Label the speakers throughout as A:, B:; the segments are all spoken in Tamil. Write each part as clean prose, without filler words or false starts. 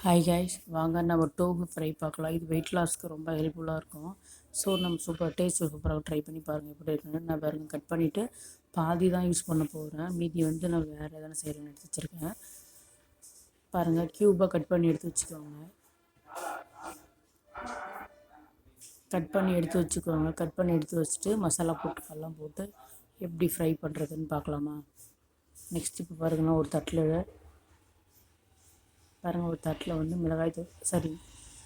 A: ஹாய் கைஸ், வாங்க நம்ம டோஃபு ஃப்ரை பார்க்கலாம். இது வெயிட் லாஸ்க்கு ரொம்ப ஹெல்ப்ஃபுல்லாக இருக்கும். ஸோ நம்ம சூப்பராக ட்ரை பண்ணி பாருங்கள் எப்படி இருக்குன்னு. நான் கட் பண்ணிவிட்டு பாதி தான் யூஸ் பண்ண போகிறேன். மீதி நான் வேறு எதனா செய்கிறேன்னு எடுத்து வச்சுருக்கேன். பாருங்கள், க்யூபாக கட் பண்ணி எடுத்து வச்சுக்கோங்க. கட் பண்ணி எடுத்து வச்சுட்டு மசாலா போட்டுக்கெல்லாம் போட்டு எப்படி ஃப்ரை பண்ணுறதுன்னு பார்க்கலாமா. நெக்ஸ்ட் இப்போ பாருங்கன்னா ஒரு தட்டில்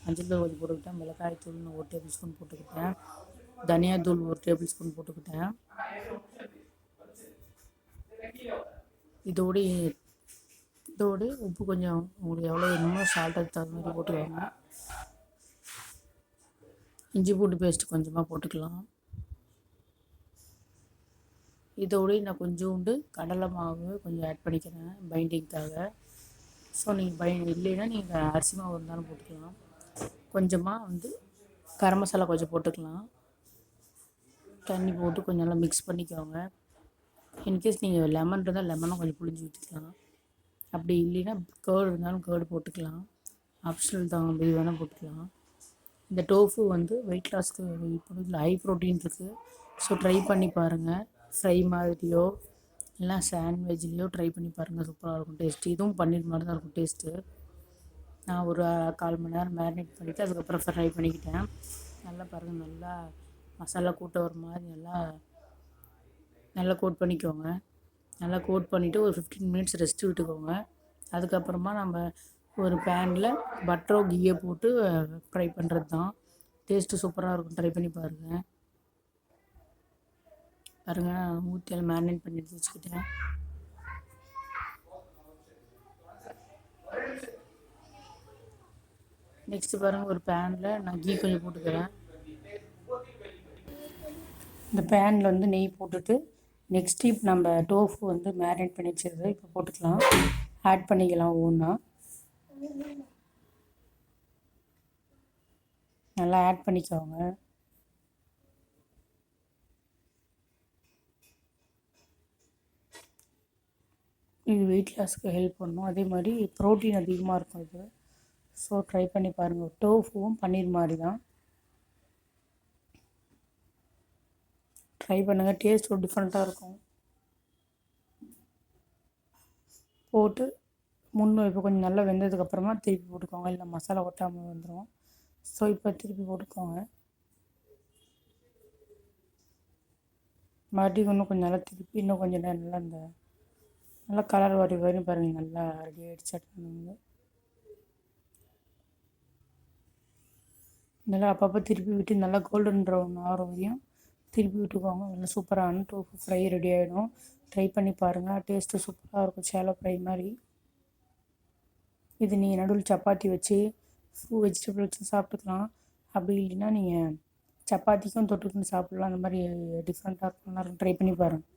A: மஞ்சள் தூள் கொஞ்சம் போட்டுக்கிட்டேன், மிளகாய் தூள் 1 டேபிள் ஸ்பூன் போட்டுக்கிட்டேன், தனியா தூள் 1 டேபிள் ஸ்பூன் போட்டுக்கிட்டேன். இதோடு உப்பு கொஞ்சம் உங்களுக்கு எவ்வளோ வேணுமோ சால்ட்டுக்கு தகுந்த மாதிரி போட்டுக்கோங்க. இஞ்சி பூண்டு பேஸ்ட்டு கொஞ்சமாக போட்டுக்கலாம். இதோடு நான் கொஞ்சோண்டு கடலை மாவு கொஞ்சம் ஆட் பண்ணிக்கிறேன் பைண்டிங்க்காக. ஸோ நீங்கள் இல்லைன்னா நீங்கள் அரிசி மாவு இருந்தாலும் போட்டுக்கலாம். கொஞ்சமாக கரம் மசாலா கொஞ்சம் போட்டுக்கலாம். தண்ணி போட்டு கொஞ்சம் நல்லா மிக்ஸ் பண்ணிக்கோங்க. இன்கேஸ் நீங்கள் லெமன் இருந்தால் லெமனும் கொஞ்சம் புழிஞ்சு ஊற்றிக்கலாம். அப்படி இல்லைன்னா கேர்டு இருந்தாலும் கேர்டு போட்டுக்கலாம். ஆப்ஷனல் தான், அப்படி வேணால் போட்டுக்கலாம். இந்த டோஃபு வெயிட் லாஸ்க்கு இதில் ஹை ப்ரோட்டீன் இருக்குது. ஸோ ட்ரை பண்ணி பாருங்கள். ஃப்ரை மாதிரியோ இல்லை சாண்ட்விச்லேயோ ட்ரை பண்ணி பாருங்கள், சூப்பராக இருக்கும் டேஸ்ட்டு. இதுவும் பன்னீர் மாதிரி தான் இருக்கும் டேஸ்ட்டு. நான் ஒரு 1/4 மணி நேரம் மேரினேட் பண்ணிவிட்டு அதுக்கப்புறம் ஃப்ரை பண்ணிக்கிட்டேன். நல்லா பாருங்கள், நல்லா மசாலா கூட்ட ஒரு மாதிரி நல்லா கோட் பண்ணிக்கோங்க. நல்லா கோட் பண்ணிவிட்டு ஒரு 15 மினிட்ஸ் ரெஸ்ட்டு விட்டுக்கோங்க. அதுக்கப்புறமா நம்ம ஒரு பேனில் பட்டரோ கீயை போட்டு ஃப்ரை பண்ணுறது தான். டேஸ்ட்டு சூப்பராக இருக்கும், ட்ரை பண்ணி பாருங்கள். ஊற்றியெல்லாம் மேரினேட் பண்ணி எடுத்து வச்சுக்கிட்டேன். நெக்ஸ்ட்டு பாருங்கள், ஒரு பேனில் நான் கீ கொஞ்சம் போட்டுக்கிறேன். இந்த பேனில் நெய் போட்டுட்டு நெக்ஸ்ட்டு இப்போ நம்ம டோஃபு மேரினேட் பண்ணி வச்சுருது இப்போ போட்டுக்கலாம். ஆட் பண்ணிக்கலாம். ஒவ்வொன்றா நல்லா ஆட் பண்ணிக்கோங்க. இது வெயிட் லாஸ்க்கு ஹெல்ப் பண்ணும். அதே மாதிரி ப்ரோட்டீன் அதிகமாக இருக்கும் இது. ஸோ ட்ரை பண்ணி பாருங்கள். டோஃபுவும் பன்னீர் மாதிரி தான். ட்ரை பண்ணுங்கள், டேஸ்ட் ஒரு டிஃப்ரெண்ட்டாக இருக்கும். போட்டு இப்போ கொஞ்சம் நல்லா வெந்ததுக்கப்புறமா திருப்பி போட்டுக்கோங்க, இல்லை மசாலா ஒட்டாமல் வந்துடும். ஸோ இப்போ திருப்பி போட்டுக்கோங்க. மறுபடியும் இன்னும் கொஞ்சம் நல்லா திருப்பி இன்னும் கொஞ்சம் நேரம் நல்லா கலர் வரையும் பாருங்கள், நல்லா ரெடி ஆகிடுச்சு. நல்லா அப்பப்போ திருப்பி விட்டு நல்லா கோல்டன் ப்ரௌன் ஆகிற வரையும் திருப்பி விட்டுக்கோங்க. நல்லா சூப்பரான டோஃபு ஃப்ரை ரெடி ஆகிடும். ட்ரை பண்ணி பாருங்கள், டேஸ்ட்டு சூப்பராக இருக்கும், சேலோ ஃப்ரை மாதிரி. இது நீங்கள் நடுவில் சப்பாத்தி வச்சு வெஜிடபிள் வச்சு சாப்பிட்டுக்கலாம். அப்படி இல்லைன்னா நீங்கள் சப்பாத்திக்கும் தொட்டுக்குன்னு சாப்பிட்லாம். அந்த மாதிரி டிஃப்ரெண்ட்டாக இருக்கும், நல்லாயிருக்கும். ட்ரை பண்ணி பாருங்கள்.